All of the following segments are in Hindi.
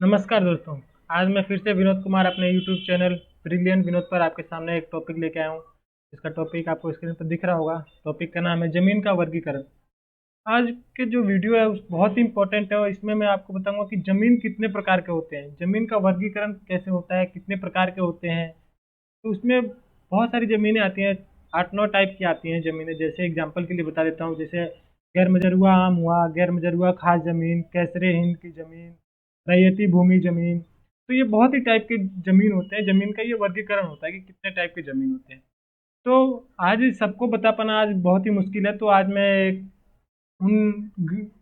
नमस्कार दोस्तों। आज मैं फिर से विनोद कुमार अपने यूट्यूब चैनल ब्रिलियंट विनोद पर आपके सामने एक टॉपिक लेके आया हूँ। इसका टॉपिक आपको स्क्रीन पर दिख रहा होगा। टॉपिक का नाम है ज़मीन का वर्गीकरण। आज के जो वीडियो है उस बहुत ही इंपॉर्टेंट है और इसमें मैं आपको बताऊंगा कि ज़मीन कितने प्रकार के होते हैं, ज़मीन का वर्गीकरण कैसे होता है, कितने प्रकार के होते हैं। तो उसमें बहुत सारी ज़मीनें आती हैं, 8-9 टाइप की आती हैं ज़मीनें। जैसे एग्जांपल के लिए बता देता हूँ, जैसे गैर मजरूआ आम हुआ, गैर मजरूआ खास ज़मीन, कैसरे हिंद की ज़मीन, रैयती भूमि ज़मीन। तो ये बहुत ही टाइप के ज़मीन होते हैं। ज़मीन का ये वर्गीकरण होता है कि कितने टाइप के ज़मीन होते हैं। तो आज सबको बता पाना आज बहुत ही मुश्किल है। तो आज मैं उन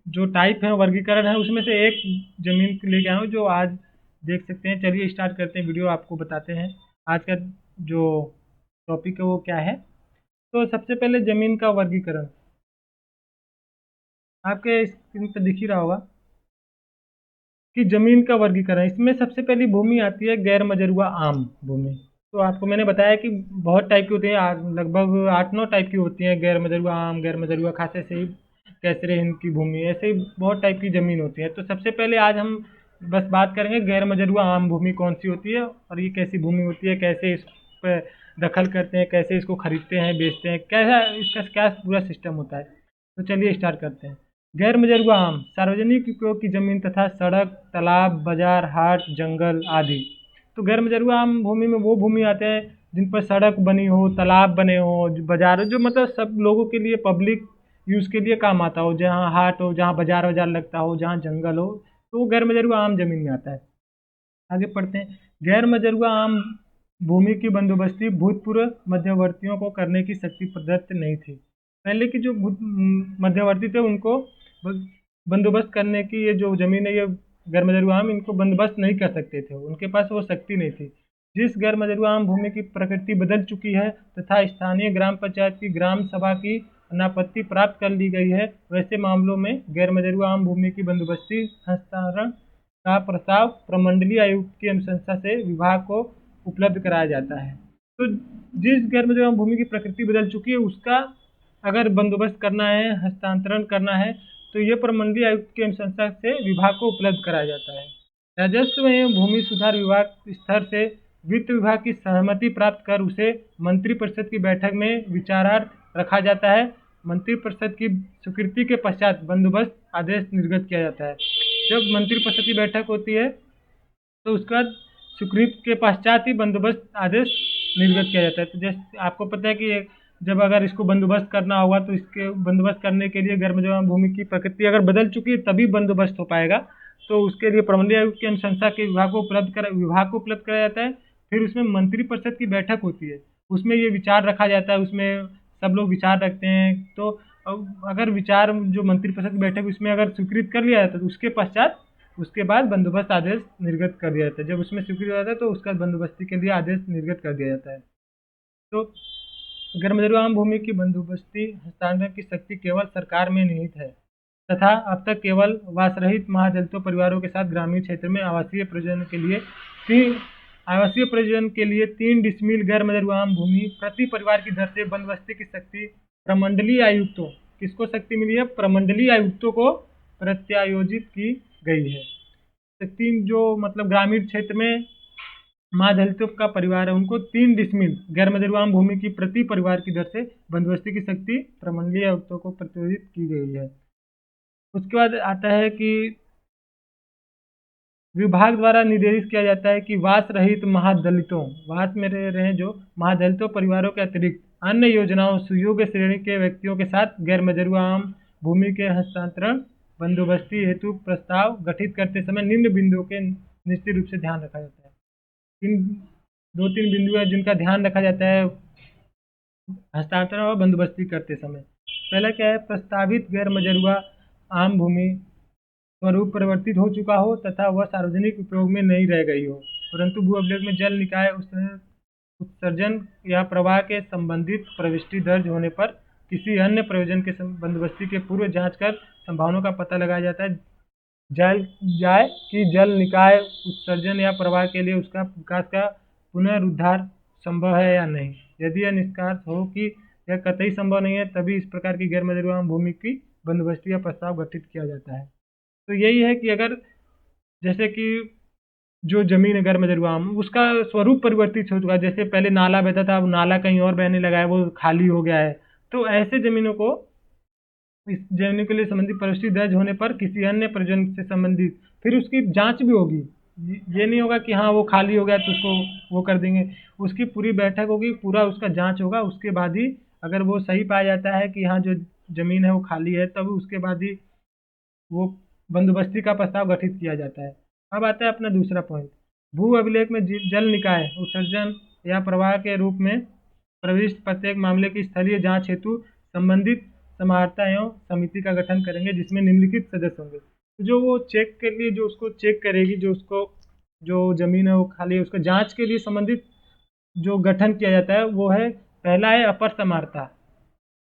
जो टाइप है वर्गीकरण है उसमें से एक ज़मीन को लेके आया हूँ जो आज देख सकते हैं। चलिए स्टार्ट करते हैं, वीडियो आपको बताते हैं आज का जो टॉपिक है वो क्या है। तो सबसे पहले ज़मीन का वर्गीकरण आपके स्क्रीन पर दिख ही रहा होगा कि ज़मीन का वर्गीकरण। इसमें सबसे पहली भूमि आती है गैर मजरूआ आम भूमि। तो आपको मैंने बताया कि बहुत टाइप की होती है, लगभग 8-9 टाइप की होती हैं। गैर मजरूआ आम, गैर मजरूआ खास, ऐसे ही कैसरे हिंद की भूमि, ऐसे ही बहुत टाइप की ज़मीन होती है। तो सबसे पहले आज हम बस बात करेंगे गैर मजरूआ आम भूमि कौन सी होती है और ये कैसी भूमि होती है, कैसे इस पर दखल करते हैं, कैसे इसको खरीदते हैं, बेचते हैं, कैसा इसका क्या पूरा सिस्टम होता है। तो चलिए स्टार्ट करते हैं। गैर मजरूआ आम सार्वजनिक उपयोग की जमीन तथा सड़क, तालाब, बाजार, हाट, जंगल आदि। तो गैर मजरूआ आम भूमि में वो भूमि आते हैं जिन पर सड़क बनी हो, तालाब बने हो, बाजार, जो मतलब सब लोगों के लिए पब्लिक यूज़ के लिए काम आता हो, जहाँ हाट हो, जहाँ बाजार वाजार लगता हो, जहाँ जंगल हो। तो वो गैर मजरूआ आम जमीन में आता है। आगे पढ़ते हैं। गैर मजरूआ आम भूमि की बंदोबस्ती भूतपूर्व मध्यवर्तियों को करने की शक्ति प्रदत्त नहीं थी। पहले की जो मध्यवर्ती थे उनको बंदोबस्त करने की ये जो जमीन है, ये गैर मजरूआ आम इनको बंदोबस्त नहीं कर सकते थे, उनके पास वो शक्ति नहीं थी। जिस गैर मजरूआ आम भूमि की प्रकृति बदल चुकी है तथा स्थानीय ग्राम पंचायत की ग्राम सभा की अनापत्ति प्राप्त कर ली गई है, वैसे मामलों में गैर मजरूआ आम भूमि की बंदोबस्ती हस्तांतरण का प्रस्ताव प्रमंडलीय आयुक्त की अनुशंसा से विभाग को उपलब्ध कराया जाता है। तो जिस गैर मजरूआ भूमि की प्रकृति बदल चुकी है उसका अगर बंदोबस्त करना है, हस्तांतरण करना है, तो ये प्रमंडलीय आयुक्त की अनुशंसा से विभाग को उपलब्ध कराया जाता है। राजस्व एवं भूमि सुधार विभाग स्तर से वित्त विभाग की सहमति प्राप्त कर उसे मंत्रिपरिषद की बैठक में विचारार्थ रखा जाता है। मंत्रिपरिषद की स्वीकृति के पश्चात बंदोबस्त आदेश निर्गत किया जाता है। जब मंत्रिपरिषद की बैठक होती है तो उसके बाद स्वीकृति के पश्चात ही बंदोबस्त आदेश निर्गत किया जाता है। तो जैसे आपको पता है कि जब अगर इसको बंदोबस्त करना होगा तो इसके बंदोबस्त करने के लिए गैर मजरूआ भूमि की प्रकृति अगर बदल चुकी है तभी बंदोबस्त हो पाएगा। तो उसके लिए प्रमंडलीय आयुक्त की अनुशंसा के विभाग को उपलब्ध कराया जाता है। फिर उसमें मंत्रिपरिषद की बैठक होती है, उसमें ये विचार रखा जाता है, उसमें सब लोग विचार रखते हैं। तो अगर विचार जो मंत्रिपरिषद की बैठक उसमें अगर स्वीकृत कर लिया जाता है तो उसके पश्चात उसके बाद बंदोबस्त आदेश निर्गत कर दिया जाता है। जब उसमें स्वीकृत हो जाता है तो उसका बंदोबस्ती के लिए आदेश निर्गत कर दिया जाता है। तो गैर मजरूआ आम भूमि की बंदोबस्ती हस्तांतरण की शक्ति केवल सरकार में निहित है तथा अब तक केवल वासरहित महादलितों परिवारों के साथ ग्रामीण क्षेत्र में आवासीय प्रयोजन के लिए 3 डिसमिल गैर मजरूआ आम भूमि प्रति परिवार की दर से बंदोबस्ती की शक्ति प्रमंडलीय आयुक्तों, किसको शक्ति मिली है? प्रमंडलीय आयुक्तों को प्रत्यायोजित की गई है। तीन जो मतलब ग्रामीण क्षेत्र में माँ दलितों का परिवार है उनको 3 डिसमिल गैर मजरूआ भूमि की प्रति परिवार की दर से बंदोबस्ती की शक्ति प्रमंडलीय आयुक्तों को प्रत्यायोजित की गई है। उसके बाद आता है कि विभाग द्वारा निर्देशित किया जाता है कि वास रहित महादलितों, वास में रह रहे जो महादलितों परिवारों के अतिरिक्त अन्य योजनाओं सुयोग्य श्रेणी के व्यक्तियों के साथ गैर मजरूआ आम भूमि के हस्तांतरण बंदोबस्ती हेतु प्रस्ताव गठित करते समय निम्न बिंदुओं के निश्चित रूप से ध्यान रखा जाता है। इन 2-3 बिंदु है जिनका ध्यान रखा जाता है हस्तांतरण और बंदोबस्ती करते समय। पहला क्या है? प्रस्तावित गैर मजरूआ आम भूमि स्वरूप परिवर्तित हो चुका हो तथा वह सार्वजनिक उपयोग में नहीं रह गई हो, परंतु भू अभिलेख में जल निकाय उत्सर्जन या प्रवाह के संबंधित प्रविष्टि दर्ज होने पर किसी अन्य प्रयोजन के बंदोबस्ती के पूर्व जांच कर संभावनाओं का पता लगाया जाता है जाए कि जल निकाय उत्सर्जन या प्रवाह के लिए उसका विकास का पुनरुद्धार संभव है या नहीं। यदि यह निष्कर्ष हो कि यह कतई संभव नहीं है तभी इस प्रकार की गैर मजरूआ भूमि की बंदोबस्ती या प्रस्ताव गठित किया जाता है। तो यही है कि अगर जैसे कि जो ज़मीन है गैर मजरूआ आम, उसका स्वरूप परिवर्तित हो चुका है। जैसे पहले नाला बहता था, अब नाला कहीं और बहने लगा है, वो खाली हो गया है। तो ऐसे ज़मीनों को, इस जमीन के लिए संबंधित परिस्थिति दर्ज होने पर किसी अन्य परिजन से संबंधित फिर उसकी जांच भी होगी। ये नहीं होगा कि हाँ वो खाली हो गया तो उसको वो कर देंगे। उसकी पूरी बैठक होगी, पूरा उसका जांच होगा, उसके बाद ही अगर वो सही पाया जाता है कि हाँ जो ज़मीन है वो खाली है, तब उसके बाद ही वो बंदोबस्ती का प्रस्ताव गठित किया जाता है। अब आता है अपना दूसरा पॉइंट, भू अभिलेख में जल निकाय उत्सर्जन या प्रवाह के रूप में प्रविष्ट प्रत्येक मामले की स्थलीय जांच हेतु संबंधित समाहर्ता एवं समिति का गठन करेंगे, जिसमें निम्नलिखित सदस्य होंगे। तो जो वो चेक के लिए, जो उसको चेक करेगी, जो उसको जो जमीन है वो खाली है, उसका जांच के लिए संबंधित जो गठन किया जाता है वो है, पहला है अपर समाहर्ता,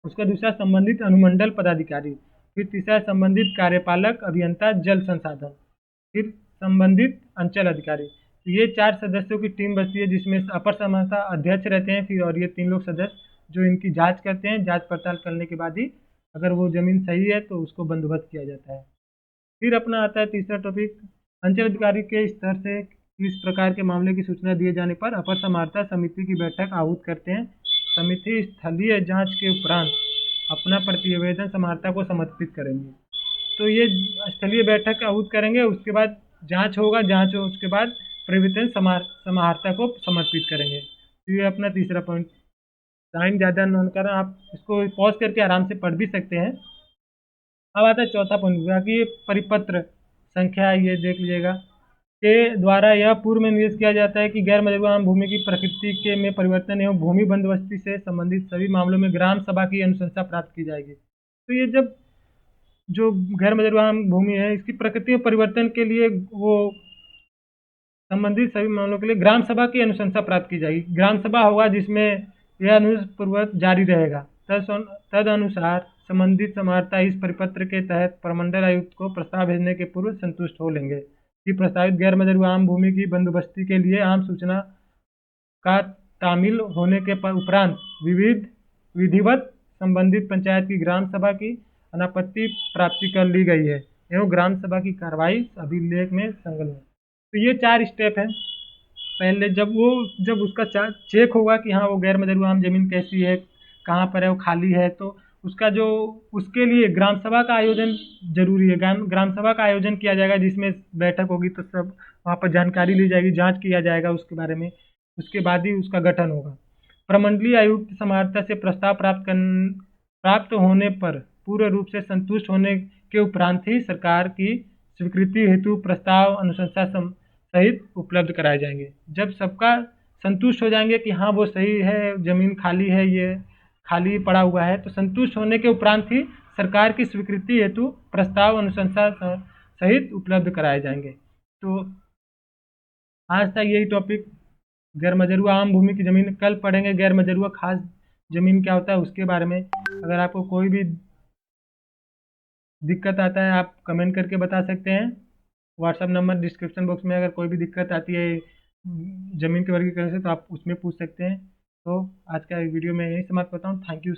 उसका दूसरा संबंधित अनुमंडल पदाधिकारी, फिर तीसरा संबंधित कार्यपालक अभियंता जल संसाधन, फिर संबंधित अंचल अधिकारी। तो ये 4 सदस्यों की टीम बचती है, जिसमें अपर समाहर्ता अध्यक्ष रहते हैं, फिर और ये 3 लोग सदस्य जो इनकी जांच करते हैं। जांच पड़ताल करने के बाद ही अगर वो ज़मीन सही है तो उसको बंदोबस्त किया जाता है। फिर अपना आता है तीसरा टॉपिक, अंचल अधिकारी के स्तर से इस प्रकार के मामले की सूचना दिए जाने पर अपर समाहर्ता समिति की बैठक आहूत करते हैं। समिति स्थलीय जांच के उपरांत अपना प्रतिवेदन समाहर्ता को समर्पित करेंगे। तो ये स्थलीय बैठक आहूत करेंगे, उसके बाद जांच होगा, जांच हो उसके बाद प्रतिवेदन समाहर्ता को समर्पित करेंगे। तो ये अपना तीसरा पॉइंट। टाइम ज़्यादा न कर, आप इसको पॉज करके आराम से पढ़ भी सकते हैं। अब आता है चौथा पॉइंट, विभागीय परिपत्र संख्या, ये देख लीजिएगा, के द्वारा यह पूर्व में निर्देश किया जाता है कि गैर मजरूआ आम भूमि की प्रकृति के में परिवर्तन एवं भूमि बंदोबस्ती से संबंधित सभी मामलों में ग्राम सभा की अनुशंसा प्राप्त की जाएगी। तो ये जब जो गैर मजरूआ आम भूमि है, इसकी प्रकृति में परिवर्तन के लिए वो संबंधित सभी मामलों के लिए ग्राम सभा की अनुशंसा प्राप्त की जाएगी। ग्राम सभा होगा जिसमें यह अनुपूर्वक जारी रहेगा। तद अनुसार संबंधित समाहर्ता इस परिपत्र के तहत प्रमंडल आयुक्त को प्रस्ताव भेजने के पूर्व संतुष्ट हो लेंगे कि प्रस्तावित गैर मजरूआ आम भूमि की बंदोबस्ती के लिए आम सूचना का तामील होने के उपरांत विधिवत संबंधित पंचायत की ग्राम सभा की अनापत्ति प्राप्ति कर ली गई है एवं ग्राम सभा की कार्रवाई अभिलेख में संलग्न है। तो ये 4 स्टेप हैं। पहले जब उसका चेक होगा कि हाँ वो गैर मजरूआ आम जमीन कैसी है, कहाँ पर है, वो खाली है, तो उसका जो उसके लिए ग्राम सभा का आयोजन जरूरी है। ग्राम सभा का आयोजन किया जाएगा, जिसमें बैठक होगी, तो सब वहाँ पर जानकारी ली जाएगी, जांच किया जाएगा उसके बारे में, उसके बाद ही उसका गठन होगा। प्रमंडलीय आयुक्त समाहर्ता से प्रस्ताव प्राप्त होने पर पूर्ण रूप से संतुष्ट होने के उपरांत ही सरकार की स्वीकृति हेतु प्रस्ताव अनुशंसा सहित उपलब्ध कराए जाएंगे। जब सबका संतुष्ट हो जाएंगे कि हाँ वो सही है, ज़मीन खाली है, ये खाली पड़ा हुआ है, तो संतुष्ट होने के उपरांत ही सरकार की स्वीकृति हेतु प्रस्ताव अनुशंसा सहित उपलब्ध कराए जाएंगे। तो आज तक यही टॉपिक गैर मजरूआ आम भूमि की ज़मीन। कल पढ़ेंगे गैर मजरूआ खास ज़मीन क्या होता है उसके बारे में। अगर आपको कोई भी दिक्कत आता है आप कमेंट करके बता सकते हैं। व्हाट्सअप नंबर डिस्क्रिप्शन बॉक्स में, अगर कोई भी दिक्कत आती है ज़मीन के वर्गीकरण से तो आप उसमें पूछ सकते हैं। तो आज का वीडियो मैं यहीं समाप्त करता हूँ। Thank you.